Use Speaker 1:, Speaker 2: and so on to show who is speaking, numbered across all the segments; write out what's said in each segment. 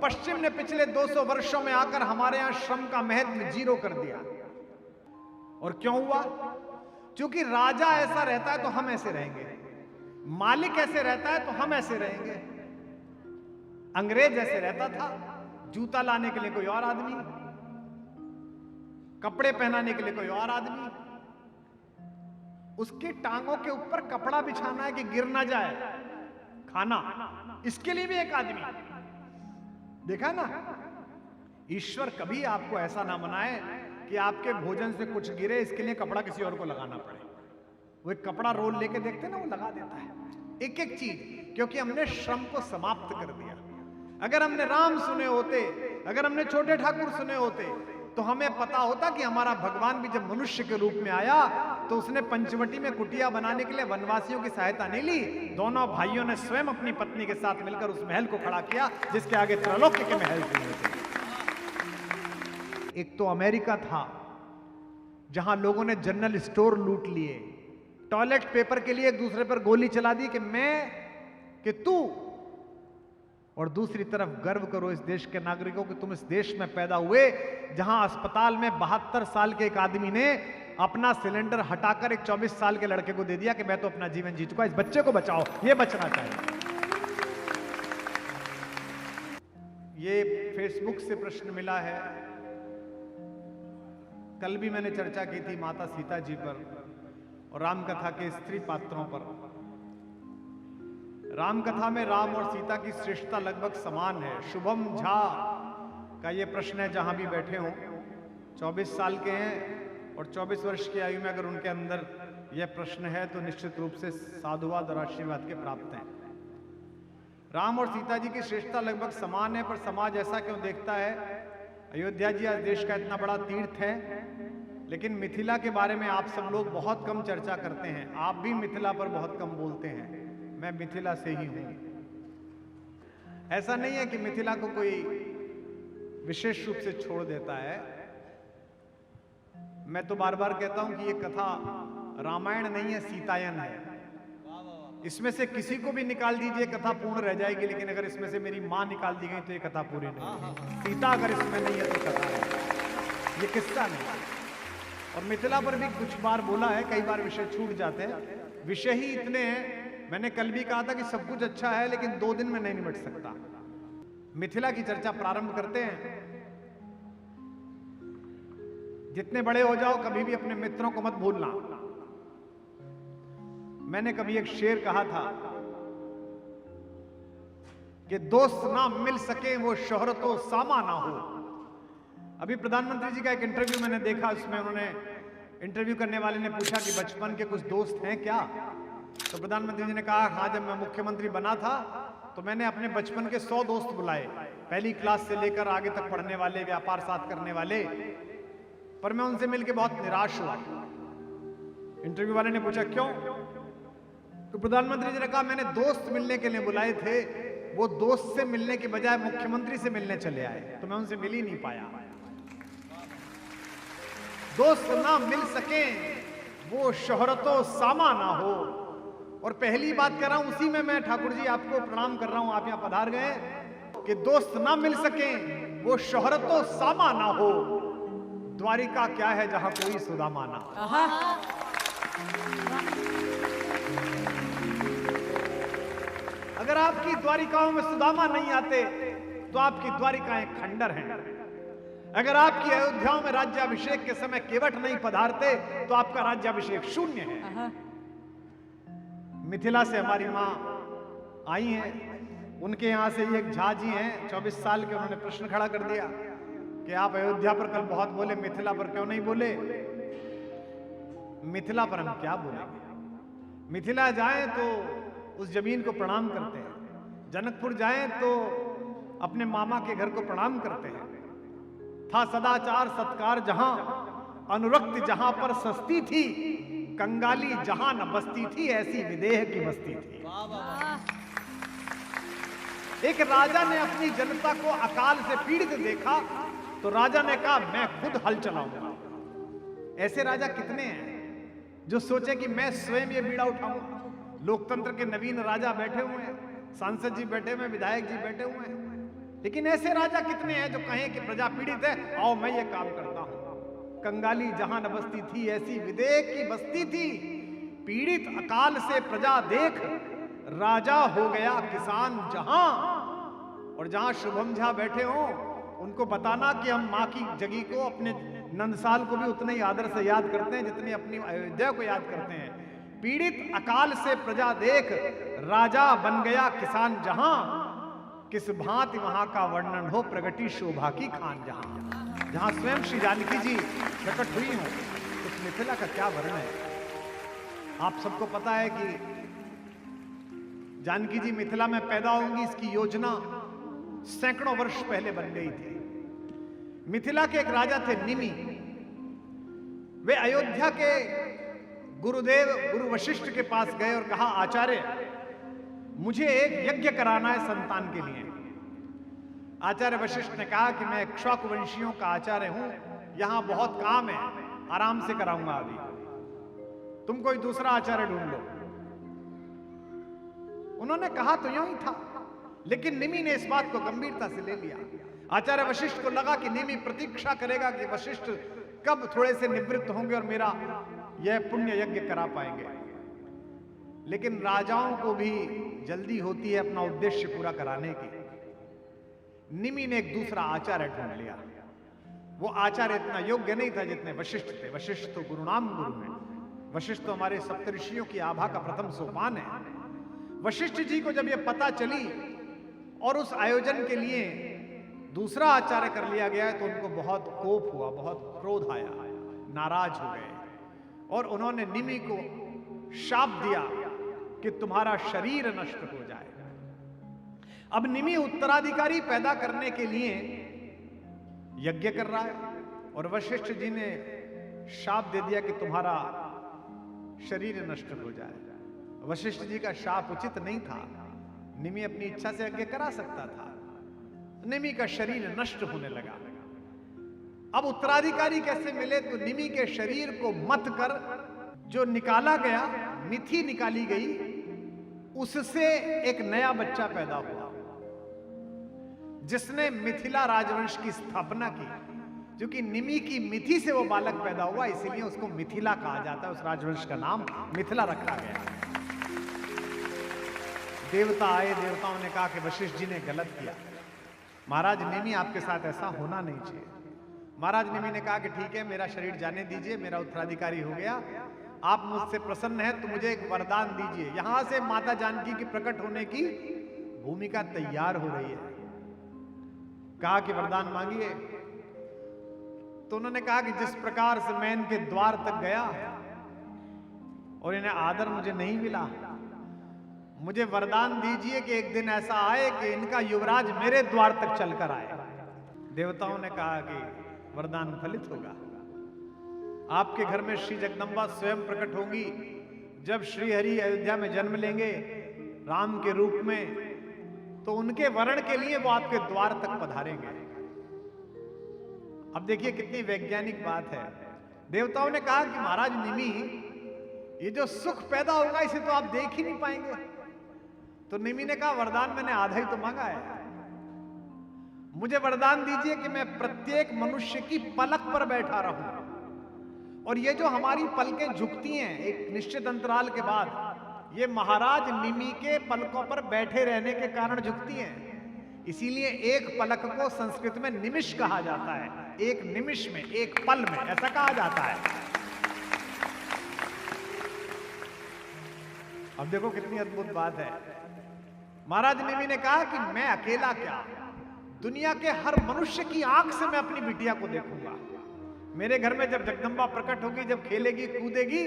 Speaker 1: पश्चिम ने पिछले 200 वर्षों में आकर हमारे यहां श्रम का महत्व जीरो कर दिया। और क्यों हुआ? क्योंकि राजा ऐसा रहता है तो हम ऐसे रहेंगे, मालिक ऐसे रहता है तो हम ऐसे रहेंगे। अंग्रेज ऐसे रहता था, जूता लाने के लिए कोई और आदमी, कपड़े पहनाने के लिए कोई और आदमी, उसकी टांगों के ऊपर कपड़ा बिछाना है कि गिर ना जाए, खाना, इसके लिए भी एक आदमी। देखा ना, ईश्वर कभी आपको ऐसा ना बनाए कि आपके भोजन से कुछ गिरे, इसके लिए कपड़ा किसी और को लगाना पड़े। वो एक कपड़ा रोल लेके देखते ना, वो लगा देता है एक एक चीज, क्योंकि हमने श्रम को समाप्त कर दिया। अगर हमने राम सुने होते, अगर हमने छोटे ठाकुर सुने होते, तो हमें पता होता कि हमारा भगवान भी जब मनुष्य के रूप में आया तो उसने पंचवटी में कुटिया बनाने के लिए वनवासियों की सहायता नहीं ली। दोनों भाइयों ने स्वयं अपनी पत्नी के साथ मिलकर उस महल को खड़ा किया जिसके आगे त्रैलोक्य के महल थे। एक तो अमेरिका था जहां लोगों ने जनरल स्टोर लूट लिए, टॉयलेट पेपर के लिए एक दूसरे पर गोली चला दी कि मैं कि तू, और दूसरी तरफ गर्व करो इस देश के नागरिकों कि तुम इस देश में पैदा हुए जहां अस्पताल में 72 साल के एक आदमी ने अपना सिलेंडर हटाकर एक 24 साल के लड़के को दे दिया कि मैं तो अपना जीवन जी चुका, इस बच्चे को बचाओ, ये बचना चाहिए। ये फेसबुक से प्रश्न मिला है, कल भी मैंने चर्चा की थी माता सीता जी पर और राम कथा के स्त्री पात्रों पर। राम कथा में राम और सीता की श्रेष्ठता लगभग समान है। शुभम झा का ये प्रश्न है, जहां भी बैठे हों, 24 साल के हैं और 24 वर्ष की आयु में अगर उनके अंदर यह प्रश्न है तो निश्चित रूप से साधुवाद और आशीर्वाद के प्राप्त हैं। राम और सीता जी की श्रेष्ठता लगभग समान है, पर समाज ऐसा क्यों देखता है? अयोध्या जी आज देश का इतना बड़ा तीर्थ है, लेकिन मिथिला के बारे में आप सब लोग बहुत कम चर्चा करते हैं। आप भी मिथिला पर बहुत कम बोलते हैं। मैं मिथिला से ही हूं। ऐसा नहीं है कि मिथिला को कोई विशेष रूप से छोड़ देता है। मैं तो बार बार कहता हूं कि ये कथा रामायण नहीं है, सीतायन है। इसमें से किसी को भी निकाल दीजिए, कथा पूर्ण रह जाएगी, लेकिन अगर इसमें से मेरी मां निकाल दी गई तो ये कथा पूरी नहीं। सीता अगर इसमें नहीं है तो कथा है, ये किस्सा नहीं। और मिथिला पर भी कुछ बार बोला है, कई बार विषय छूट जाते हैं। विषय ही इतने हैं, मैंने कल भी कहा था कि सब कुछ अच्छा है लेकिन 2 दिन में नहीं निपट सकता। मिथिला की चर्चा प्रारंभ करते हैं। जितने बड़े हो जाओ कभी भी अपने मित्रों को मत भूलना। मैंने कभी एक शेर कहा था कि दोस्त ना मिल सके वो शोहरतो सामा ना हो। अभी प्रधानमंत्री जी का एक इंटरव्यू मैंने देखा, उसमें उन्होंने इंटरव्यू करने वाले ने पूछा कि बचपन के कुछ दोस्त हैं क्या? तो प्रधानमंत्री जी ने कहा हाँ, जब मैं मुख्यमंत्री बना था तो मैंने अपने बचपन के 100 दोस्त बुलाए, पहली क्लास से लेकर आगे तक पढ़ने वाले, व्यापार साथ करने वाले, पर मैं उनसे मिलकर बहुत निराश हुआ। इंटरव्यू वाले ने पूछा क्यों? तो प्रधानमंत्री जी ने कहा मैंने दोस्त मिलने के लिए बुलाए थे, वो दोस्त से मिलने के बजाय मुख्यमंत्री से मिलने चले आए, तो मैं उनसे मिल ही नहीं पाया। दोस्त ना मिल सके वो शोहरतो सामा ना हो। और पहली बात कर रहा हूं, उसी में मैं ठाकुर जी आपको प्रणाम कर रहा हूं, आप यहां पधार गए, कि दोस्त ना मिल सके वो शोहरतो सामा ना हो। द्वारिका क्या है जहां कोई सुदामा ना। अगर आपकी द्वारिकाओं में सुदामा नहीं आते तो आपकी द्वारिकाएं खंडर हैं। अगर आपकी अयोध्याओं में राज्याभिषेक के समय केवट नहीं पधारते तो आपका राज्याभिषेक शून्य है। मिथिला से हमारी मां आई हैं, उनके यहां से एक झा जी हैं, 24 साल के, उन्होंने प्रश्न खड़ा कर दिया कि आप अयोध्या पर कल बहुत बोले, मिथिला पर क्यों नहीं बोले? मिथिला पर हम क्या बोलेंगे? मिथिला जाएं तो उस जमीन को प्रणाम करते हैं, जनकपुर जाएं तो अपने मामा के घर को प्रणाम करते हैं। था सदाचार सत्कार जहां, अनुरक्त जहां पर सस्ती थी, कंगाली जहां न बसती थी, ऐसी विदेह की बस्ती थी। एक राजा ने अपनी जनता को अकाल से पीड़ित देखा तो राजा ने कहा मैं खुद हल चलाऊंगा। ऐसे राजा कितने हैं जो सोचे कि मैं स्वयं ये बीड़ा उठाऊंगा? लोकतंत्र के नवीन राजा बैठे हुए हैं, सांसद जी बैठे हुए हैं, विधायक जी बैठे हुए हैं, लेकिन ऐसे राजा कितने हैं जो कहें कि प्रजा पीड़ित है, आओ मैं ये काम करता हूं। कंगाली जहां न बसती थी, ऐसी विदेह की बस्ती थी। पीड़ित अकाल से प्रजा देख, राजा हो गया किसान जहां। और जहां शुभम झा बैठे हो, उनको बताना कि हम माँ की जगह को, अपने नंदसाल को भी उतने ही आदर से याद करते हैं जितनी अपनी अयोध्या को याद करते हैं। पीड़ित अकाल से प्रजा देख, राजा बन गया किसान जहां। किस भांति वहां का वर्णन हो, प्रगति शोभा की खान जहां। जहां स्वयं श्री जानकी जी प्रकट हुई हो, उस मिथिला का क्या वर्णन है। आप सबको पता है कि जानकी जी मिथिला में पैदा होंगी, इसकी योजना सैकड़ों वर्ष पहले बन गई थी। मिथिला के एक राजा थे निमि। वे अयोध्या के गुरुदेव गुरु वशिष्ठ के पास गए और कहा, आचार्य मुझे एक यज्ञ कराना है संतान के लिए। आचार्य वशिष्ठ ने कहा कि मैं इक्ष्वाकु वंशियों का आचार्य हूं, यहां बहुत काम है, आराम से कराऊंगा, अभी तुम कोई दूसरा आचार्य ढूंढ लो। उन्होंने कहा तो यूं ही था, लेकिन निमि ने इस बात को गंभीरता से ले लिया। आचार्य वशिष्ठ को लगा कि निमि प्रतीक्षा करेगा कि वशिष्ठ कब थोड़े से निवृत्त होंगे और मेरा यह पुण्य यज्ञ करा पाएंगे। लेकिन राजाओं को भी जल्दी होती है अपना उद्देश्य पूरा कराने की। निमि ने एक दूसरा आचार्य ढूंढ लिया। वो आचार्य इतना योग्य नहीं था जितने वशिष्ठ थे। वशिष्ठ तो गुरुनाम गुरु हैं। वशिष्ठ तो हमारे सप्तऋषियों की आभा का प्रथम सोपान है। वशिष्ठ जी को जब ये पता चली और उस आयोजन के लिए दूसरा आचार्य कर लिया गया है, तो उनको बहुत कोप हुआ, बहुत क्रोध आया, नाराज हो गए और उन्होंने निमि को शाप दिया कि तुम्हारा शरीर नष्ट हो जाए। अब निमि उत्तराधिकारी पैदा करने के लिए यज्ञ कर रहा है और वशिष्ठ जी ने शाप दे दिया कि तुम्हारा शरीर नष्ट हो जाए। वशिष्ठ जी का शाप उचित नहीं था। निमि अपनी इच्छा से यज्ञ करा सकता था। निमि का शरीर नष्ट होने लगा। अब उत्तराधिकारी कैसे मिले, तो निमि के शरीर को मत कर जो निकाला गया, मिथि निकाली गई, उससे एक नया बच्चा पैदा हुआ जिसने मिथिला राजवंश की स्थापना की। क्योंकि निमि की मिथि से वो बालक पैदा हुआ, इसीलिए उसको मिथिला कहा जाता है। उस राजवंश का नाम मिथिला रखा गया। देवता आए, देवताओं ने कहा कि वशिष्ठ जी ने गलत किया, महाराज निमि आपके साथ ऐसा होना नहीं चाहिए। महाराज निमि ने कहा कि ठीक है, मेरा शरीर जाने दीजिए, मेरा उत्तराधिकारी हो गया, आप मुझसे प्रसन्न हैं तो मुझे एक वरदान दीजिए। यहां से माता जानकी की प्रकट होने की भूमिका तैयार हो रही है। कहा कि वरदान मांगिए। तो उन्होंने कहा कि जिस प्रकार से मैं इनके द्वार तक गया और इन्हें आदर मुझे नहीं मिला, मुझे वरदान दीजिए कि एक दिन ऐसा आए कि इनका युवराज मेरे द्वार तक चलकर आए। देवताओं ने कहा कि वरदान फलित होगा। आपके घर में श्री जगदम्बा स्वयं प्रकट होंगी। जब श्री हरि अयोध्या में जन्म लेंगे राम के रूप में, तो उनके वरण के लिए वो आपके द्वार तक पधारेंगे। अब देखिए कितनी वैज्ञानिक बात है। देवताओं ने कहा कि महाराज निमि, ये जो सुख पैदा होगा इसे तो आप देख ही नहीं पाएंगे। तो निमि ने कहा वरदान मैंने आधा ही तो मांगा है, मुझे वरदान दीजिए कि मैं प्रत्येक मनुष्य की पलक पर बैठा रहूं। और ये जो हमारी पलकें झुकती हैं एक निश्चित अंतराल के बाद, ये महाराज निमि के पलकों पर बैठे रहने के कारण झुकती हैं। इसीलिए एक पलक को संस्कृत में निमिष कहा जाता है। एक निमिष में, एक पल में, ऐसा कहा जाता है। अब देखो कितनी अद्भुत बात है। महाराज निमि ने कहा कि मैं अकेला क्या, दुनिया के हर मनुष्य की आंख से मैं अपनी बिटिया को देखूंगा। मेरे घर में जब जगदम्बा प्रकट होगी, जब खेलेगी कूदेगी,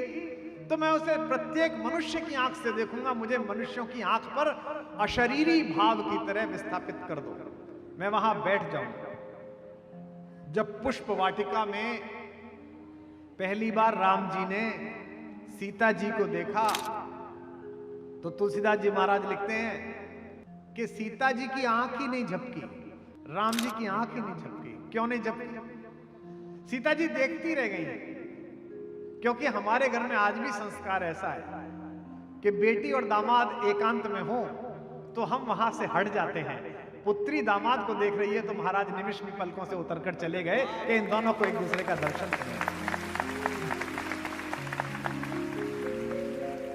Speaker 1: तो मैं उसे प्रत्येक मनुष्य की आंख से देखूंगा। मुझे मनुष्यों की आंख पर अशरीरी भाव की तरह विस्थापित कर दो, मैं वहां बैठ जाऊंगा। जब पुष्प वाटिका में पहली बार राम जी ने सीता जी को देखा, तो तुलसीदास जी महाराज लिखते हैं कि सीता जी की आंख ही नहीं झपकी, राम जी की आंख ही नहीं झपकी। क्यों नहीं झपकी? सीता जी देखती रह गई। क्योंकि हमारे घर में आज भी संस्कार ऐसा है कि बेटी और दामाद एकांत में हो तो हम वहां से हट जाते हैं, पुत्री दामाद को देख रही है तो महाराज निमिष में पलकों से उतरकर चले गए कि इन दोनों को एक दूसरे का दर्शन करें।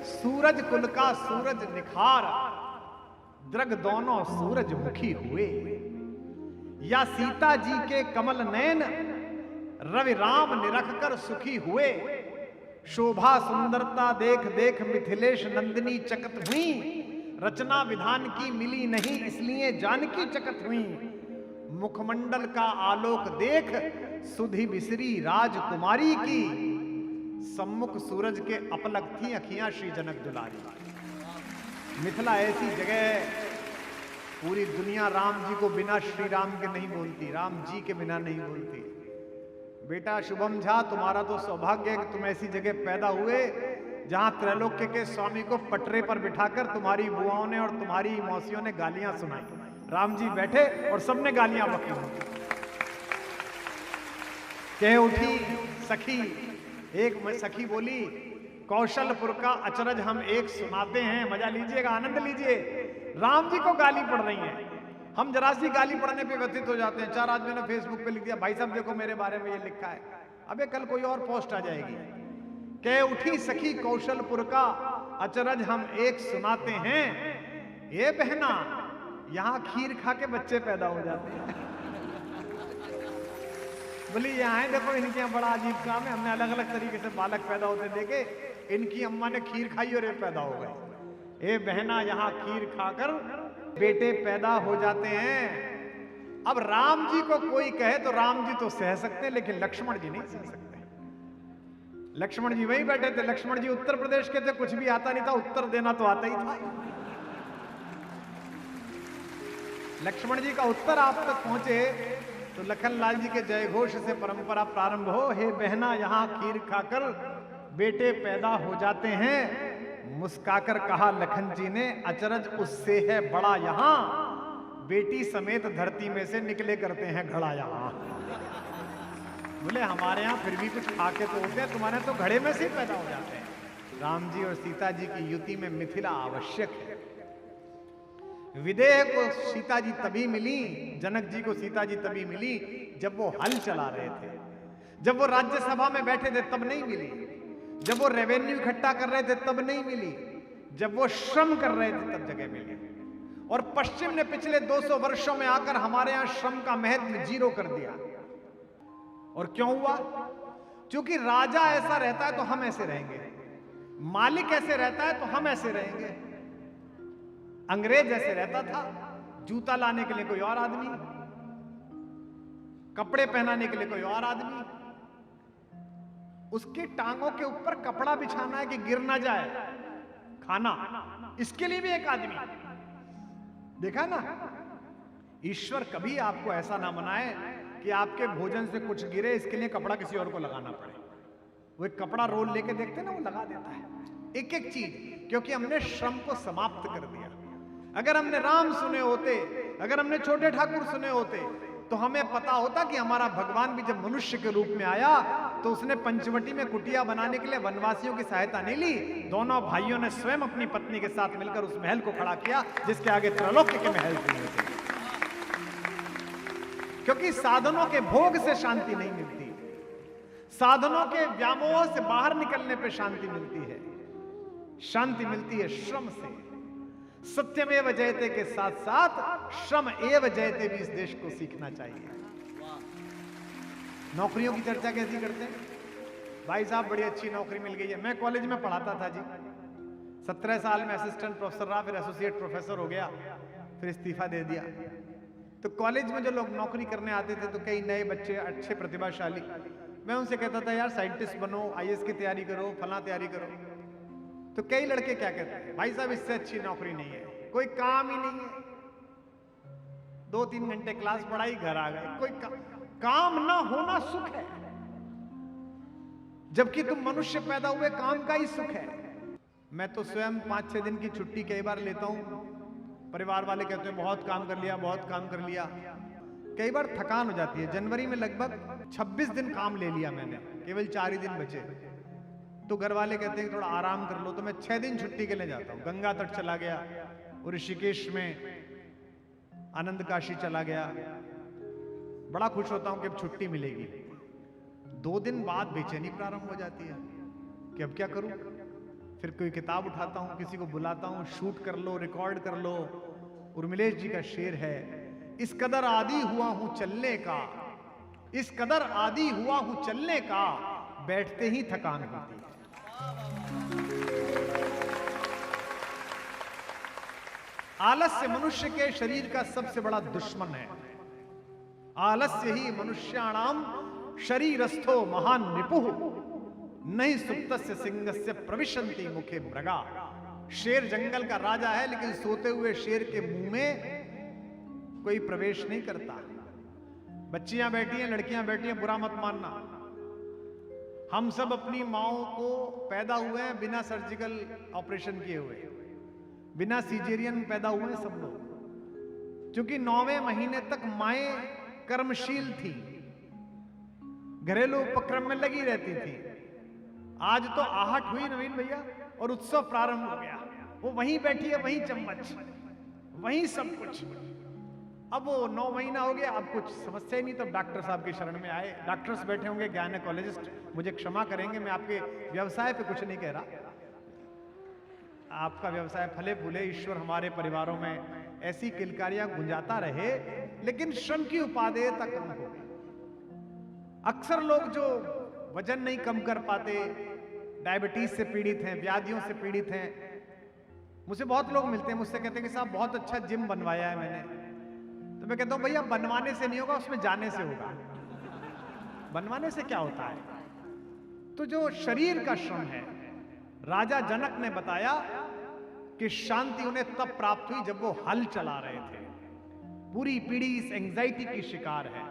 Speaker 1: सूरज कुल का सूरज निखार, द्रग दोनों सूरजमुखी हुए। या सीता जी के कमल नयन, रवि राम निरख कर सुखी हुए। शोभा सुंदरता देख देख मिथिलेश नंदिनी चकित हुई। रचना विधान की मिली नहीं इसलिए जानकी चकित हुई। मुखमंडल का आलोक देख सुधि बिसरी राजकुमारी की। सम्मुख सूरज के अपलक थी अखियां श्री जनक दुलारी। मिथिला ऐसी जगह, पूरी दुनिया राम जी को बिना श्री राम के नहीं बोलती, राम जी के बिना नहीं बोलती। बेटा शुभम झा, तुम्हारा तो सौभाग्य है कि तुम ऐसी जगह पैदा हुए जहां त्रैलोक्य के स्वामी को पटरे पर बिठाकर तुम्हारी बुआओं ने और तुम्हारी मौसियों ने गालियां सुनाई। राम जी बैठे और सबने गालियां बकी। कह उठी सखी, एक सखी बोली, कौशलपुर का अचरज हम एक सुनाते हैं, मजा लीजिएगा, आनंद लीजिए। राम जी को गाली पड़ रही है, हम जरा सी गाली पढ़ने पे व्यथित हो जाते हैं। 4 आदमी ने फेसबुक पे लिख दिया, भाई साहब देखो मेरे बारे में ये लिखा है, अबे कल कोई और पोस्ट आ जाएगी। कह उठी सखी कौशलपुर का अचरज हम एक सुनाते हैं। ये बहना, यहां खीर खा के बच्चे पैदा हो जाते हैं। बोली यहाँ है, देखो इनके यहाँ बड़ा अजीब काम है, हमने अलग अलग तरीके से बालक पैदा होते देखे, इनकी अम्मा ने खीर खाई और ये पैदा हो गए। ए बहना, यहाँ खीर खाकर बेटे पैदा हो जाते हैं। अब राम जी को कोई कहे तो राम जी तो सह सकते हैं, लेकिन लक्ष्मण जी नहीं सह सकते। लक्ष्मण जी वहीं बैठे थे। लक्ष्मण जी उत्तर प्रदेश के थे, कुछ भी आता नहीं था, उत्तर देना तो आता ही था। लक्ष्मण जी का उत्तर आप तक पहुंचे तो लखनलाल जी के जय घोष से परंपरा प्रारंभ हो। हे बहना, यहाँ खीर खाकर बेटे पैदा हो जाते हैं। मुस्काकर कहा लखन जी ने, अचरज उससे है बड़ा यहाँ, बेटी समेत धरती में से निकले करते हैं घड़ा यहाँ। बोले हमारे यहाँ फिर भी कुछ खा के तो होते हैं, तुम्हारे तो घड़े में से ही पैदा हो जाते हैं। राम जी और सीता जी की युति में मिथिला आवश्यक है। विदेह को सीता जी तभी मिली, जनक जी को सीता जी तभी मिली जब वो हल चला रहे थे, जब वो राज्यसभा में बैठे थे तब नहीं मिली, जब वो रेवेन्यू इकट्ठा कर रहे थे तब नहीं मिली, जब वो श्रम कर रहे थे तब जगह मिली। और पश्चिम ने पिछले 200 वर्षों में आकर हमारे यहां श्रम का महत्व 0 कर दिया। और क्यों हुआ? क्योंकि राजा ऐसा रहता है तो हम ऐसे रहेंगे, मालिक ऐसे रहता है तो हम ऐसे रहेंगे। अंग्रेज ऐसे रहता था, जूता लाने के लिए कोई और आदमी, कपड़े पहनाने के लिए कोई और आदमी, उसकी टांगों के ऊपर कपड़ा बिछाना है कि गिर ना जाए, खाना, इसके लिए भी एक आदमी। देखा ना, ईश्वर कभी आपको ऐसा ना बनाए कि आपके भोजन से कुछ गिरे, इसके लिए कपड़ा किसी और को लगाना पड़े। वो एक कपड़ा रोल लेके देखते ना, वो लगा देता है एक एक चीज, क्योंकि हमने श्रम को समाप्त कर दिया। अगर हमने राम सुने होते, अगर हमने छोटे ठाकुर सुने होते, तो हमें पता होता कि हमारा भगवान भी जब मनुष्य के रूप में आया तो उसने पंचवटी में कुटिया बनाने के लिए वनवासियों की सहायता नहीं ली। दोनों भाइयों ने स्वयं अपनी पत्नी के साथ मिलकर उस महल को खड़ा किया जिसके आगे त्रैलोक्य के महल थे। क्योंकि साधनों के भोग से शांति नहीं मिलती, साधनों के व्यामोह से बाहर निकलने पर शांति मिलती है। शांति मिलती है श्रम से। सत्यमेव जयते के साथ साथ श्रम एव जयते भी इस देश को सीखना चाहिए। नौकरियों की चर्चा कैसी करते हैं? भाई साहब बड़ी अच्छी नौकरी मिल गई है। मैं कॉलेज में पढ़ाता था जी, 17 साल में असिस्टेंट प्रोफेसर रहा, फिर एसोसिएट प्रोफेसर हो गया, फिर इस्तीफा दे दिया। तो कॉलेज में जो लोग नौकरी करने आते थे तो कई नए बच्चे अच्छे प्रतिभाशाली, मैं उनसे कहता था यार साइंटिस्ट बनो, IAS की तैयारी करो, फला तैयारी करो। तो कई लड़के क्या कहते हैं, भाई साहब इससे अच्छी नौकरी नहीं है, कोई काम ही नहीं है, 2-3 घंटे क्लास पढ़ाई घर आ गए। कोई काम ना होना सुख है, जबकि तुम मनुष्य पैदा हुए काम का ही सुख है। मैं तो स्वयं 5-6 दिन की छुट्टी कई बार लेता हूं। परिवार वाले कहते हैं बहुत काम कर लिया, बहुत काम कर लिया। कई बार थकान हो जाती है। जनवरी में लगभग 26 दिन काम ले लिया मैंने, केवल 4 ही दिन बचे। तो घर वाले कहते हैं थोड़ा आराम कर लो, तो मैं 6 दिन छुट्टी के लिए जाता हूँ। गंगा तट चला गया, और ऋषिकेश में आनंद काशी चला गया, बड़ा खुश होता हूं कि अब छुट्टी मिलेगी। 2 दिन बाद बेचैनी प्रारंभ हो जाती है कि अब क्या करूं। फिर कोई किताब उठाता हूं, किसी को बुलाता हूं, शूट कर लो, रिकॉर्ड कर लो। उर्मिलेश जी का शेर है, इस कदर आदी हुआ हूं चलने का, इस कदर आदी हुआ हूं चलने का, बैठते ही थकान होती है। आलस्य मनुष्य के शरीर का सबसे बड़ा दुश्मन है। आलस्य ही मनुष्याणाम शरीरस्थो महान रिपुः, नहीं सुप्तस्य सिंहस्य प्रविशन्ति मुखे मृगा। शेर जंगल का राजा है, लेकिन सोते हुए शेर के मुंह में कोई प्रवेश नहीं करता। बच्चियां बैठी हैं, लड़कियां बैठी हैं, बुरा मत मानना। हम सब अपनी माओ को पैदा हुए हैं बिना सर्जिकल ऑपरेशन किए हुए, बिना सीजेरियन पैदा हुए हैं सब लोग, क्योंकि 9वें महीने तक माएं कर्मशील थी, घरेलू उपक्रम में लगी रहती थी। आज तो आहट हुई नवीन भैया और उत्सव प्रारंभ हो गया। वो वहीं बैठी है, वहीं चम्मच, वहीं सब कुछ। अब वो 9 महीना हो गया, अब कुछ समस्या ही नहीं। तब डॉक्टर साहब की शरण में आए। डॉक्टर्स बैठे होंगे, गायनेकोलॉजिस्ट, मुझे क्षमा करेंगे, मैं आपके व्यवसाय पे कुछ नहीं कह रहा। आपका व्यवसाय फले फूले, ईश्वर हमारे परिवारों में ऐसी किलकारियां गुंजाता रहे, लेकिन श्रम की उपादेयता कम हो। अक्सर लोग जो वजन नहीं कम कर पाते, डायबिटीज से पीड़ित हैं, व्याधियों से पीड़ित हैं, मुझसे बहुत लोग मिलते हैं, मुझसे कहते हैं कि साहब बहुत अच्छा जिम बनवाया है मैंने। तो मैं कहता हूं भैया बनवाने से नहीं होगा, उसमें जाने से होगा। बनवाने से क्या होता है? तो जो शरीर का श्रम है, राजा जनक ने बताया कि शांति उन्हें तब प्राप्त हुई जब वो हल चला रहे थे। पूरी पीढ़ी इस एंजाइटी की शिकार है,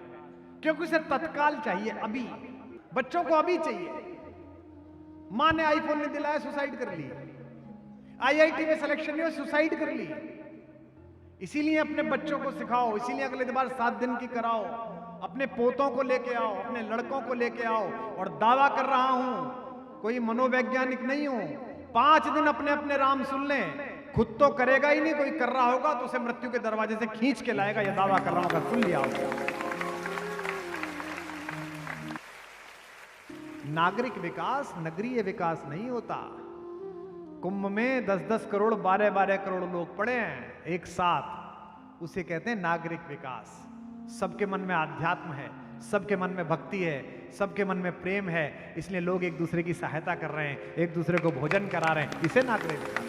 Speaker 1: क्योंकि उसे तत्काल चाहिए, अभी। बच्चों को अभी चाहिए। मां ने आईफोन नहीं दिलाया, सुसाइड कर ली। आईआईटी में सिलेक्शन नहीं हुआ, सुसाइड कर ली। इसीलिए अपने बच्चों को सिखाओ, इसीलिए अगले बार 7 दिन की कराओ, अपने पोतों को लेके आओ, अपने लड़कों को लेके आओ। और दावा कर रहा हूं, कोई मनोवैज्ञानिक नहीं हूं, 5 दिन अपने अपने राम सुन लें, खुद तो करेगा ही नहीं, कोई कर रहा होगा तो उसे मृत्यु के दरवाजे से खींच के लाएगा। यह दावा कर रहा हूं, अगर सुन लिया होगा। नागरिक विकास नगरीय विकास नहीं होता। कुंभ में 10-10 करोड़ 12-12 करोड़ लोग पड़े हैं एक साथ, उसे कहते हैं नागरिक विकास। सबके मन में आध्यात्म है, सबके मन में भक्ति है, सबके मन में प्रेम है, इसलिए लोग एक दूसरे की सहायता कर रहे हैं, एक दूसरे को भोजन करा रहे हैं, इसे नागरिक विकास।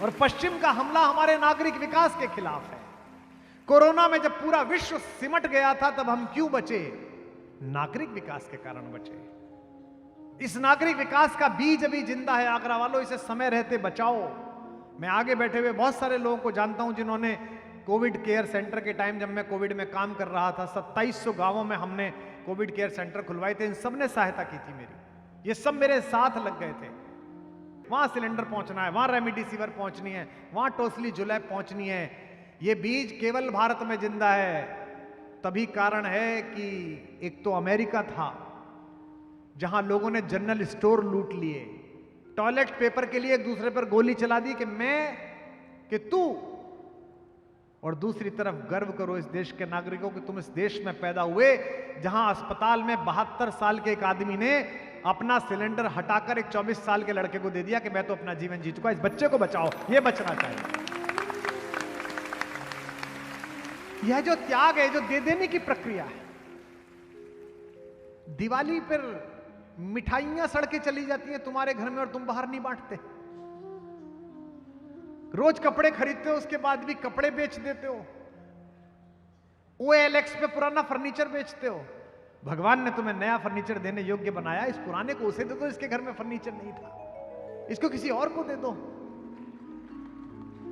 Speaker 1: और पश्चिम का हमला हमारे नागरिक विकास के खिलाफ है। कोरोना में जब पूरा विश्व सिमट गया था, तब हम क्यों बचे? नागरिक विकास के कारण बचे। इस नागरिक विकास का बीज अभी जिंदा है। आगरा वालों, इसे समय रहते बचाओ। मैं आगे बैठे हुए बहुत सारे लोगों को जानता हूं जिन्होंने कोविड केयर सेंटर के टाइम, जब मैं कोविड में काम कर रहा था, 2700 गांवों में हमने कोविड केयर सेंटर खुलवाए थे। इन सब ने सहायता की थी मेरी। ये सब मेरे साथ लग गए थे। वहां सिलेंडर पहुंचना है, वहां रेमडेसिविर पहुंचनी है, वहां टोसली जुलैब पहुंचनी है। ये बीज केवल भारत में जिंदा है। तभी कारण है कि एक तो अमेरिका था, जहां लोगों ने जनरल स्टोर लूट लिए, टॉयलेट पेपर के लिए एक दूसरे पर गोली चला दी कि मैं, कि तू। और दूसरी तरफ गर्व करो इस देश के नागरिकों कि तुम इस देश में पैदा हुए, जहां अस्पताल में 72 साल के एक आदमी ने अपना सिलेंडर हटाकर एक 24 साल के लड़के को दे दिया कि मैं तो अपना जीवन जी चुका, इस बच्चे को बचाओ। यह बचना चाहिए। यह जो त्याग है, जो दे देने की प्रक्रिया है। दिवाली पर मिठाइयां सड़के चली जाती हैं तुम्हारे घर में और तुम बाहर नहीं बांटते। रोज कपड़े खरीदते हो, उसके बाद भी कपड़े बेच देते हो। OLX पे पुराना फर्नीचर बेचते हो। भगवान ने तुम्हें नया फर्नीचर देने योग्य बनाया, इस पुराने को उसे दे दो, इसके घर में फर्नीचर नहीं था, इसको किसी और को दे दो।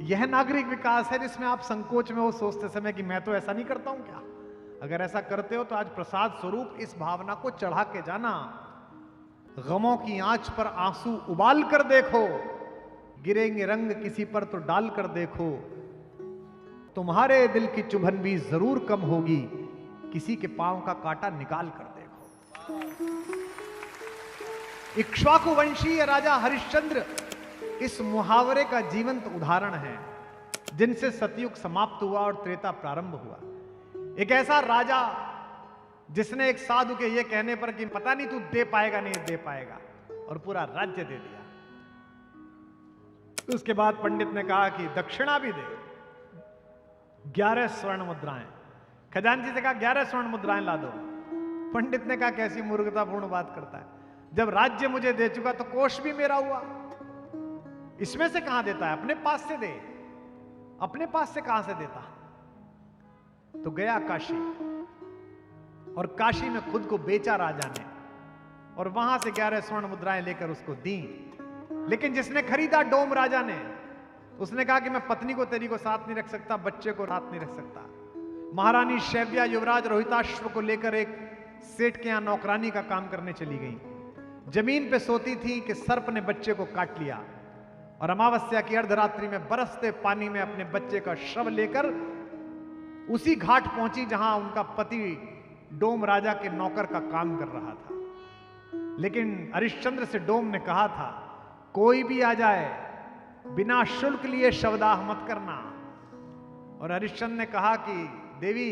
Speaker 1: यह नागरिक विकास है जिसमें आप संकोच में हो सोचते समय कि मैं तो ऐसा नहीं करता हूं क्या। अगर ऐसा करते हो तो आज प्रसाद स्वरूप इस भावना को चढ़ा के जाना। गमों की आंच पर आंसू उबाल कर देखो, गिरेंगे रंग किसी पर तो डाल कर देखो, तुम्हारे दिल की चुभन भी जरूर कम होगी, किसी के पांव का कांटा निकाल कर देखो। इक्ष्वाकु वंशीय राजा हरिश्चंद्र इस मुहावरे का जीवंत उदाहरण है। जिनसे सतयुग समाप्त हुआ और त्रेता प्रारंभ हुआ। एक ऐसा राजा जिसने एक साधु के ये कहने पर कि पता नहीं तू दे पाएगा नहीं दे पाएगा, और पूरा राज्य दे दिया। उसके बाद पंडित ने कहा कि दक्षिणा भी दे, 11 स्वर्ण मुद्राएं। खजांची से कहा 11 स्वर्ण मुद्राएं ला दो। पंडित ने कहा कैसी मूर्खतापूर्ण बात करता है, जब राज्य मुझे दे चुका तो कोष भी मेरा हुआ, इसमें से कहां देता है, अपने पास से दे, अपने पास से कहां से देता। तो गया काशी, और काशी में खुद को बेचा राजा ने, और वहां से 11 स्वर्ण मुद्राएं लेकर उसको दी। लेकिन जिसने खरीदा डोम राजा ने, उसने कहा कि मैं पत्नी को तेरी को साथ नहीं रख सकता, बच्चे को साथ नहीं रख सकता। महारानी शैव्या युवराज रोहिताश्व को लेकर एक सेठ के यहां नौकरानी का काम करने चली गई। जमीन पे सोती थी कि सर्प ने बच्चे को काट लिया, और अमावस्या की अर्धरात्रि में बरसते पानी में अपने बच्चे का शव लेकर उसी घाट पहुंची जहां उनका पति डोम राजा के नौकर का काम कर रहा था। लेकिन हरिश्चंद्र से डोम ने कहा था कोई भी आ जाए बिना शुल्क लिए शवदाह मत करना। और हरिश्चंद्र ने कहा कि देवी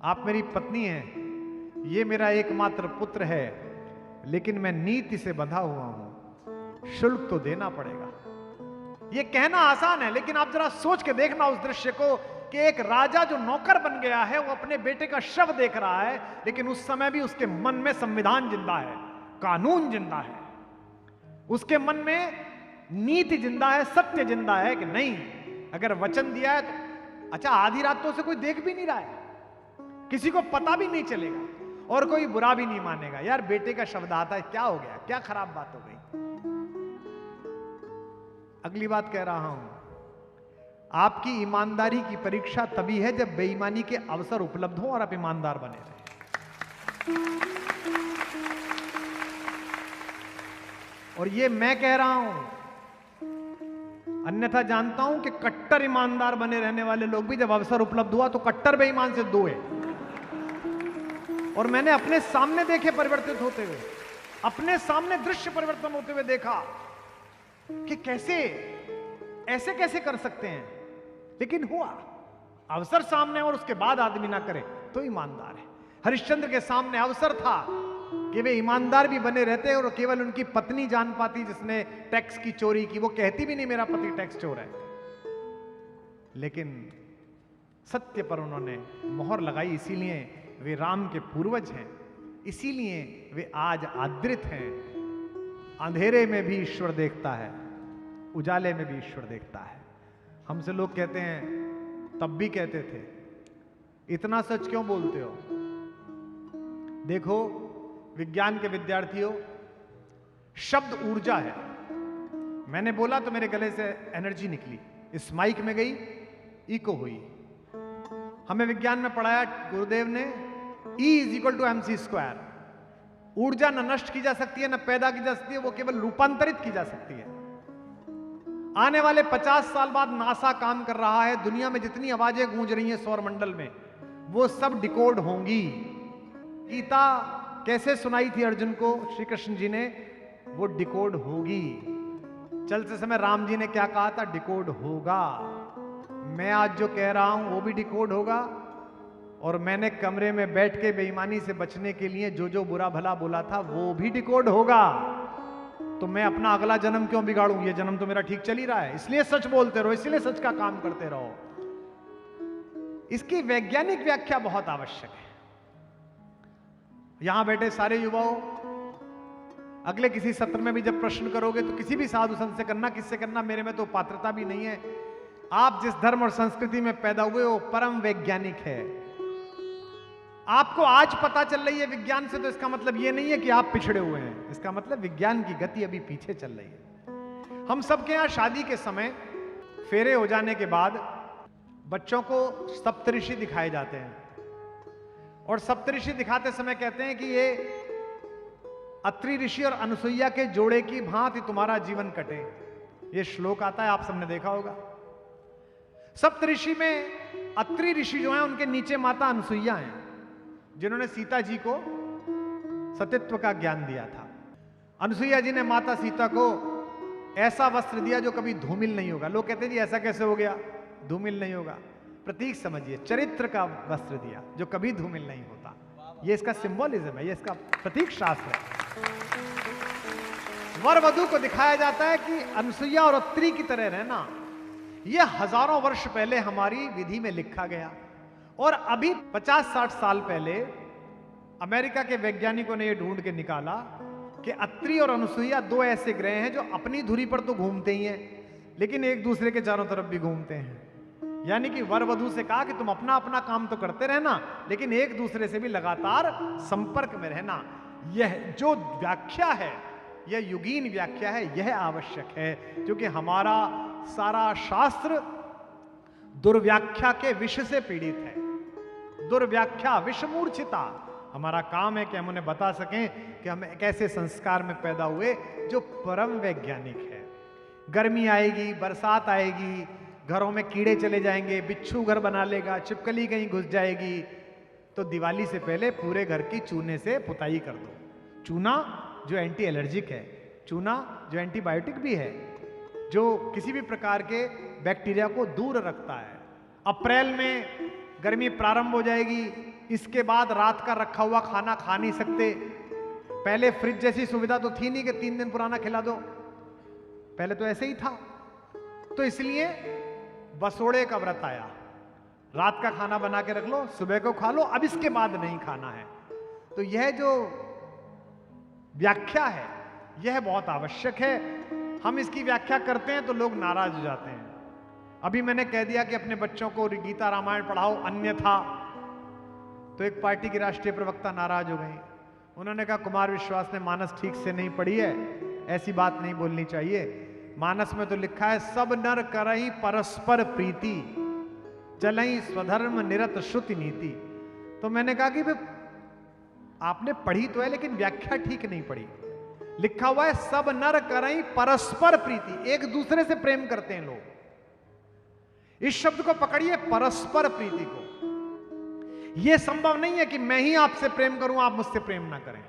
Speaker 1: आप मेरी पत्नी हैं, ये मेरा एकमात्र पुत्र है, लेकिन मैं नीति से बंधा हुआ हूं, शुल्क तो देना पड़ेगा। ये कहना आसान है, लेकिन आप जरा सोच के देखना उस दृश्य को कि एक राजा जो नौकर बन गया है, वो अपने बेटे का शव देख रहा है, लेकिन उस समय भी उसके मन में संविधान जिंदा है, कानून जिंदा है, उसके मन में नीति जिंदा है, सत्य जिंदा है कि नहीं अगर वचन दिया है तो अच्छा आधी रात तो उसे कोई देख भी नहीं रहा है, किसी को पता भी नहीं चलेगा और कोई बुरा भी नहीं मानेगा। यार बेटे का शब्द आता है, क्या हो गया, क्या खराब बात हो गई। अगली बात कह रहा हूं, आपकी ईमानदारी की परीक्षा तभी है जब बेईमानी के अवसर उपलब्ध हो और आप ईमानदार बने रहें। और ये मैं कह रहा हूं, अन्यथा जानता हूं कि कट्टर ईमानदार बने रहने वाले लोग भी जब अवसर उपलब्ध हुआ तो कट्टर बेईमान से दो है। और मैंने अपने सामने देखे परिवर्तित होते हुए, अपने सामने दृश्य परिवर्तन होते हुए देखा कि कैसे ऐसे कैसे कर सकते हैं, लेकिन हुआ। अवसर सामने और उसके बाद आदमी ना करे तो ईमानदार है। हरिश्चंद्र के सामने अवसर था कि वे ईमानदार भी बने रहते और केवल उनकी पत्नी जान पाती जिसने टैक्स की चोरी की। वो कहती भी नहीं मेरा पति टैक्स चोर है, लेकिन सत्य पर उन्होंने मोहर लगाई। इसीलिए वे राम के पूर्वज हैं, इसीलिए वे आज आदृत हैं। अंधेरे में भी ईश्वर देखता है, उजाले में भी ईश्वर देखता है। हमसे लोग कहते हैं, तब भी कहते थे, इतना सच क्यों बोलते हो। देखो विज्ञान के विद्यार्थियों, शब्द ऊर्जा है। मैंने बोला तो मेरे गले से एनर्जी निकली, इस माइक में गई, इको हुई। हमें विज्ञान में पढ़ाया गुरुदेव ने, E = mc²। ऊर्जा न नष्ट की जा सकती है, न पैदा की जा सकती है, वो केवल रूपांतरित की जा सकती है। आने वाले 50 साल बाद नासा काम कर रहा है, दुनिया में जितनी आवाजें गूंज रही हैं सौर मंडल में, वो सब डिकोड होंगी। गीता कैसे सुनाई थी अर्जुन को श्री कृष्ण जी ने, वो डिकोड होगी। चलते समय राम जी ने क्या कहा था, डिकोड होगा। मैं आज जो कह रहा हूं वो भी डिकोड होगा, और मैंने कमरे में बैठ के बेईमानी से बचने के लिए जो जो बुरा भला बोला था वो भी डिकोड होगा। तो मैं अपना अगला जन्म क्यों बिगाड़ूं, ये जन्म तो मेरा ठीक चल ही रहा है। इसलिए सच बोलते रहो, इसलिए सच का काम करते रहो। इसकी वैज्ञानिक व्याख्या बहुत आवश्यक है। यहां बैठे सारे युवाओं, अगले किसी सत्र में भी जब प्रश्न करोगे तो किसी भी साधु संत से करना, किससे करना, मेरे में तो पात्रता भी नहीं है। आप जिस धर्म और संस्कृति में पैदा हुए हो परम वैज्ञानिक है। आपको आज पता चल रही है विज्ञान से, तो इसका मतलब यह नहीं है कि आप पिछड़े हुए हैं। इसका मतलब विज्ञान की गति अभी पीछे चल रही है। हम सबके यहां शादी के समय फेरे हो जाने के बाद बच्चों को सप्तऋषि दिखाए जाते हैं, और सप्तऋषि दिखाते समय कहते हैं कि ये अत्रि ऋषि और अनुसुईया के जोड़े की भांति तुम्हारा जीवन कटे। ये श्लोक आता है, आप सबने देखा होगा। सप्तऋषि में अत्रि ऋषि जो हैं उनके नीचे माता अनुसुईया हैं, जिन्होंने सीता जी को सतीत्व का ज्ञान दिया था। अनुसुईया जी ने माता सीता को ऐसा वस्त्र दिया जो कभी धूमिल नहीं होगा। लोग कहते हैं जी ऐसा कैसे हो गया, धूमिल नहीं होगा। प्रतीक समझिए, चरित्र का वस्त्र दिया जो कभी धूमिल नहीं होता। ये इसका सिंबोलिज्म है, ये इसका प्रतीक शास्त्र है। वर वधु को दिखाया जाता है कि अनसुईया और अत्रि की तरह रहना। यह हजारों वर्ष पहले हमारी विधि में लिखा गया और अभी 50-60 साल पहले अमेरिका के वैज्ञानिकों ने यह ढूंढ के निकाला कि अत्रि और अनसुईया दो ऐसे ग्रह हैं जो अपनी धुरी पर तो घूमते ही हैं, लेकिन एक दूसरे के चारों तरफ भी घूमते हैं। यानी कि वर वधु से कहा कि तुम अपना अपना काम तो करते रहना, लेकिन एक दूसरे से भी लगातार संपर्क में रहना। यह जो व्याख्या है, यह युगीन व्याख्या है, यह आवश्यक है, क्योंकि हमारा सारा शास्त्र दुर्व्याख्या के विष से पीड़ित है। दुर्व्याख्या, विषमूर्छिता। हमारा काम है कि हम उन्हें बता सकें कि हम एक ऐसे संस्कार में पैदा हुए जो परम वैज्ञानिक है। गर्मी आएगी, बरसात आएगी, घरों में कीड़े चले जाएंगे, बिच्छू घर बना लेगा, छिपकली कहीं घुस जाएगी, तो दिवाली से पहले पूरे घर की चूने से पुताई कर दो। चूना जो एंटी एलर्जिक है, चूना जो एंटीबायोटिक भी है, जो किसी भी प्रकार के बैक्टीरिया को दूर रखता है। अप्रैल में गर्मी प्रारंभ हो जाएगी, इसके बाद रात का रखा हुआ खाना खा नहीं सकते। पहले फ्रिज जैसी सुविधा तो थी नहीं कि 3 दिन पुराना खिला दो, पहले तो ऐसे ही था। तो इसलिए बसोड़े का व्रत आया, रात का खाना बना के रख लो, सुबह को खा लो, अब इसके बाद नहीं खाना है। तो यह जो व्याख्या है यह बहुत आवश्यक है। हम इसकी व्याख्या करते हैं तो लोग नाराज हो जाते हैं। अभी मैंने कह दिया कि अपने बच्चों को गीता रामायण पढ़ाओ, अन्यथा, तो एक पार्टी की राष्ट्रीय प्रवक्ता नाराज हो गई। उन्होंने कहा कुमार विश्वास ने मानस ठीक से नहीं पढ़ी है, ऐसी बात नहीं बोलनी चाहिए। मानस में तो लिखा है सब नर करई परस्पर प्रीति, चलई स्वधर्म निरत श्रुति नीति। तो मैंने कहा कि आपने पढ़ी तो है लेकिन व्याख्या ठीक नहीं पढ़ी। लिखा हुआ है सब नर करई परस्पर प्रीति, एक दूसरे से प्रेम करते हैं लोग। इस शब्द को पकड़िए, परस्पर प्रीति को। यह संभव नहीं है कि मैं ही आपसे प्रेम करूं, आप मुझसे प्रेम ना करें।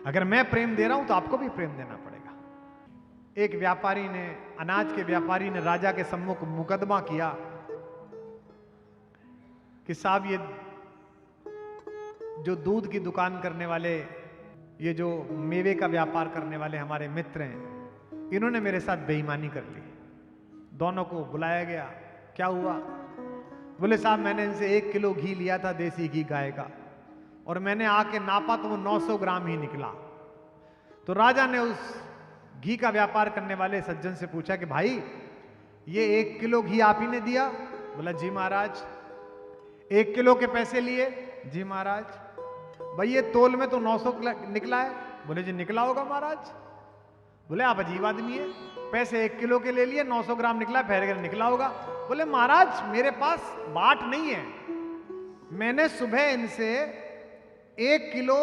Speaker 1: अगर मैं प्रेम दे रहा हूं तो आपको भी प्रेम देना पड़ेगा। एक व्यापारी ने, अनाज के व्यापारी ने राजा के सम्मुख मुकदमा किया कि साहब ये जो दूध की दुकान करने वाले, ये जो मेवे का व्यापार करने वाले हमारे मित्र हैं, इन्होंने मेरे साथ बेईमानी कर ली। दोनों को बुलाया गया, क्या हुआ? बोले साहब मैंने इनसे 1 किलो घी लिया था, देसी घी गाय का, और मैंने आके नापा तो वो 900 ग्राम ही निकला। तो राजा ने उस घी का व्यापार करने वाले सज्जन से पूछा कि भाई ये 1 किलो घी आप ही ने दिया? बोला जी महाराज। 1 किलो के पैसे लिए? जी महाराज। भाई ये तोल में तो 900 निकला है? बोले जी निकला होगा महाराज। बोले आप अजीब आदमी है, पैसे 1 किलो के ले लिए, 900 ग्राम निकला, फेर निकला होगा। बोले महाराज मेरे पास बाट नहीं है, मैंने सुबह इनसे 1 किलो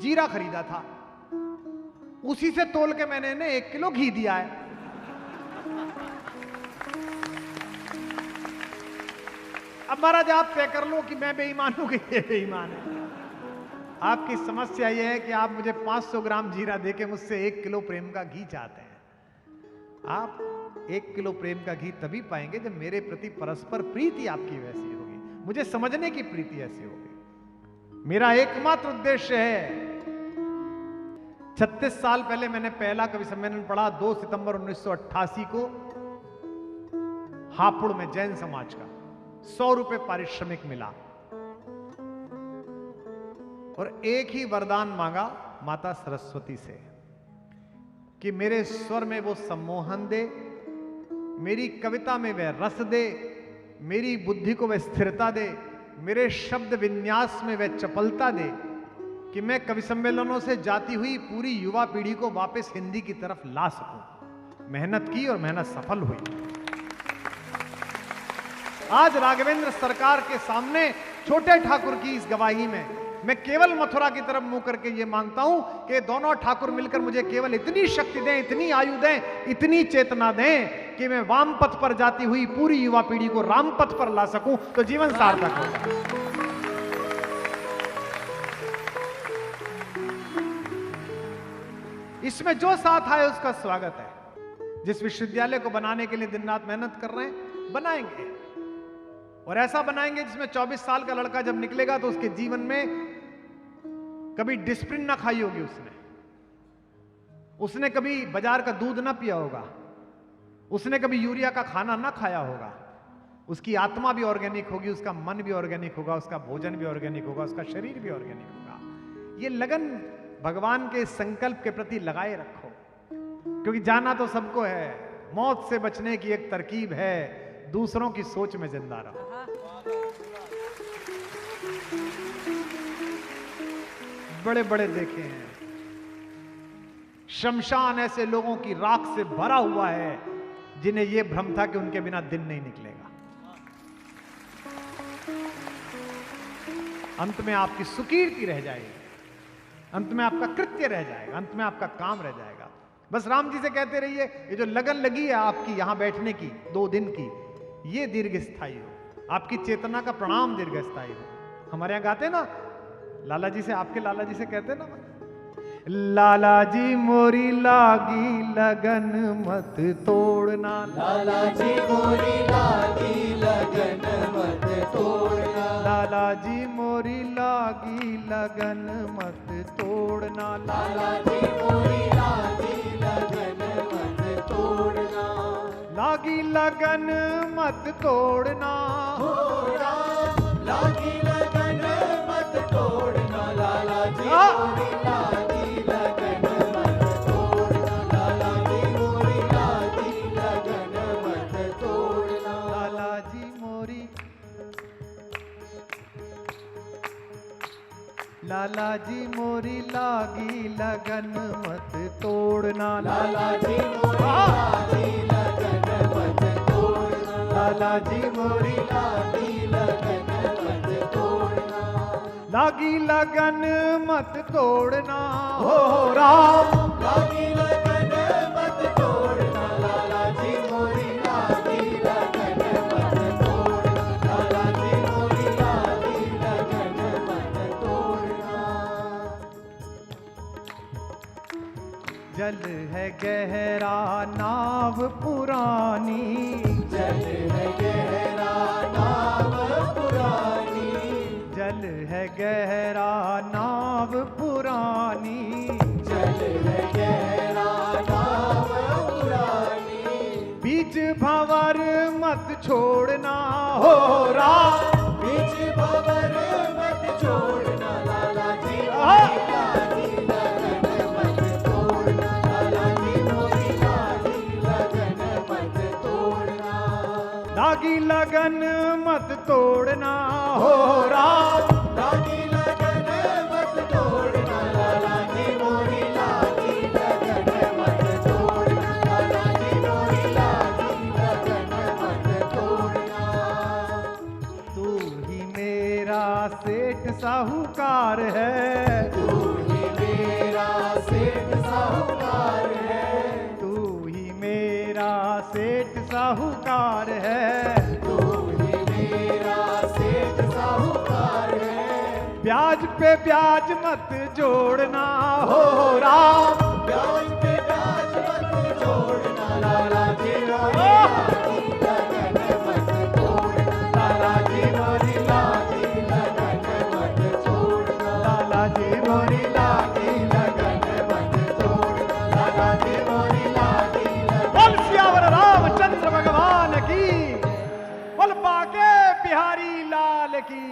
Speaker 1: जीरा खरीदा था, उसी से तोल के मैंने इन्हें 1 किलो घी दिया है। अब महाराज आप तय कर लो कि मैं बेईमान हूं कि ये बेईमान है। आपकी समस्या यह है कि आप मुझे 500 ग्राम जीरा देके मुझसे 1 किलो प्रेम का घी चाहते हैं। आप 1 किलो प्रेम का घी तभी पाएंगे जब मेरे प्रति परस्पर प्रीति आपकी वैसी होगी, मुझे समझने की प्रीति ऐसी होगी। मेरा एकमात्र उद्देश्य है, 36 साल पहले मैंने पहला कवि सम्मेलन पढ़ा, 2 सितंबर 1988 को हापुड़ में जैन समाज का 100 रुपए पारिश्रमिक मिला और एक ही वरदान मांगा माता सरस्वती से कि मेरे स्वर में वो सम्मोहन दे, मेरी कविता में वह रस दे, मेरी बुद्धि को वह स्थिरता दे, मेरे शब्द विन्यास में वह चपलता दे कि मैं कवि सम्मेलनों से जाती हुई पूरी युवा पीढ़ी को वापस हिंदी की तरफ ला सकूं। मेहनत की और मेहनत सफल हुई। आज राघवेंद्र सरकार के सामने छोटे ठाकुर की इस गवाही में मैं केवल मथुरा की तरफ मुंह करके ये मांगता हूं कि दोनों ठाकुर मिलकर मुझे केवल इतनी शक्ति दें, इतनी आयु दें, इतनी चेतना दें कि मैं वाम पथ पर जाती हुई पूरी युवा पीढ़ी को राम पथ पर ला सकूं, तो जीवन सार्थक होगा। इसमें जो साथ आए उसका स्वागत है। जिस विश्वविद्यालय को बनाने के लिए दिन रात मेहनत कर रहे हैं, बनाएंगे, और ऐसा बनाएंगे जिसमें 24 साल का लड़का जब निकलेगा तो उसके जीवन में कभी डिस्प्रिन ना खाई होगी, उसने कभी बाजार का दूध ना पिया होगा, उसने कभी यूरिया का खाना ना खाया होगा। उसकी आत्मा भी ऑर्गेनिक होगी, उसका मन भी ऑर्गेनिक होगा, उसका भोजन भी ऑर्गेनिक होगा, उसका शरीर भी ऑर्गेनिक होगा। ये लगन भगवान के संकल्प के प्रति लगाए रखो, क्योंकि जाना तो सबको है, मौत से बचने की एक तरकीब है, दूसरों की सोच में जिंदा रहो। बड़े बड़े देखे हैं शमशान ऐसे लोगों की राख से भरा हुआ है जिन्हें यह भ्रम था कि उनके बिना दिन नहीं निकलेगा। अंत में आपकी सुकीर्ति रह जाएगी, अंत में आपका कृत्य रह जाएगा, अंत में आपका काम रह जाएगा। बस राम जी से कहते रहिए, ये जो लगन लगी है आपकी यहां बैठने की 2 दिन की, ये दीर्घ स्थायी हो, आपकी चेतना का प्रणाम दीर्घ स्थायी हो। हमारे यहां गाते ना लाला जी से, आपके लाला जी से कहते ना, लाला जी मोरी लागी लगन मत तोड़ना,
Speaker 2: लाला जी मोरी लागी लगन मत तोड़ना,
Speaker 1: लाला जी मोरी लागी लगन मत तोड़ना,
Speaker 2: लाला जी मोरी लागी लगन मत तोड़ना,
Speaker 1: लागी लगन मत तोड़ना,
Speaker 2: हो राम लागी लगन मत तोड़ना, लाला जी मोरी लागी लगन मत तोड़ना, लाला जी मोरी लागी लगन मत तोड़ना,
Speaker 1: लाला जी मोरी, लाला जी मोरी लागी लगन मत तोड़ना,
Speaker 2: लाला जी मोरी लागी लगन मत तोड़ना, लाला जी मोरी लागी लगन मत तोड़ना,
Speaker 1: लागी लगन मत तोड़ना, हो राम
Speaker 2: लागी लगन मत तोड़ना, लाला जी मोरी लागी लगन मत तोड़ना, लाला जी मोरी लागी लगन मत तोड़ना,
Speaker 1: जल है गहरा नाव पुरानी,
Speaker 2: जल है गहरा नाव पुरानी,
Speaker 1: जल है गहरा नाव पुरानी,
Speaker 2: जल है गहरा नाव पुरानी,
Speaker 1: बीच भंवर मत छोड़ना, हो राम
Speaker 2: बीच भंवर मत छोड़ना, लाला जी मोरी लागी लगन मत तोड़ना, लाला जी मोरी लागी लगन मत तोड़ना,
Speaker 1: लागी लगन मत तोड़ना, हो राम
Speaker 2: लागी लगन मत तोड़ना, लाला जी मोरी लागी लगन मत तोड़ना, लाला जी मोरी लागी लगन मत तोड़ना,
Speaker 1: तू ही मेरा सेठ साहूकार है,
Speaker 2: तू ही मेरा सेठ साहूकार है,
Speaker 1: तू ही मेरा सेठ साहूकार है,
Speaker 2: तू ही मेरा सेठ साहूकार है,
Speaker 1: ब्याज पे ब्याज मत जोड़ना, हो राम
Speaker 2: ब्याज पे ब्याज मत जोड़ना, लाला जी मोरी लागी लगन मत तोड़ना, लाला जी मोरी लागी लगन मत तोड़ना,
Speaker 1: लाला जी मोरी
Speaker 2: लागी लगन मत तोड़ना, लाला जी मोरी लागी लगन
Speaker 1: बोल सियावर रामचंद्र भगवान की, बोल बाके बिहारी लाल की।